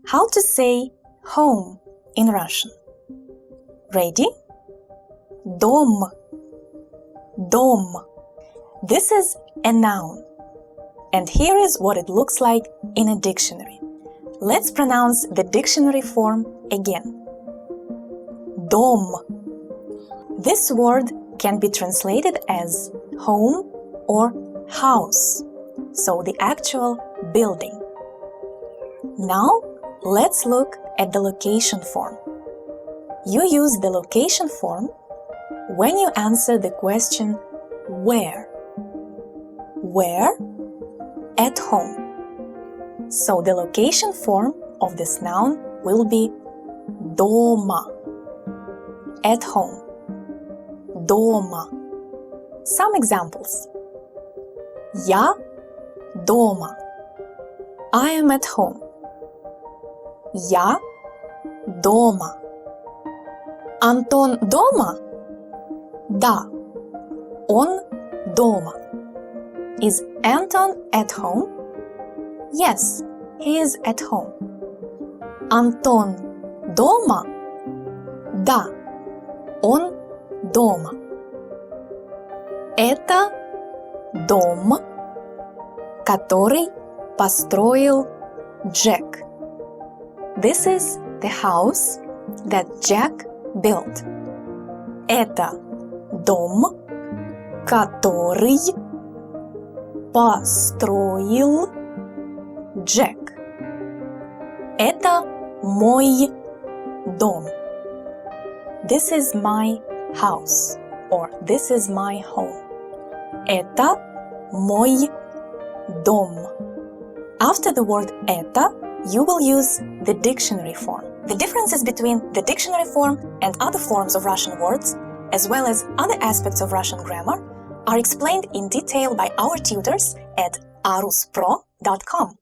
How to say home in Russian? Ready? Dom. Dom. This is a noun. And here is what it looks like in a dictionary. Let's pronounce the dictionary form again. Dom. This word can be translated as home or house, so the actual building. Now, let's look at the location form. You use the location form when you answer the question where. Where? At home. So the location form of this noun will be Doma. At home. Doma. Some examples. Я дома. I am at home. Я дома. Антон дома? Да, он дома. Is Anton at home? Yes, he is at home. Антон дома? Да, он дома. Это дом, который построил Джек. This is the house that Jack built. Это дом, который построил Джек. Это мой дом. This is my house, or this is my home. Это мой дом. After the word это, you will use the dictionary form. The differences between the dictionary form and other forms of Russian words, as well as other aspects of Russian grammar, are explained in detail by our tutors at aruspro.com.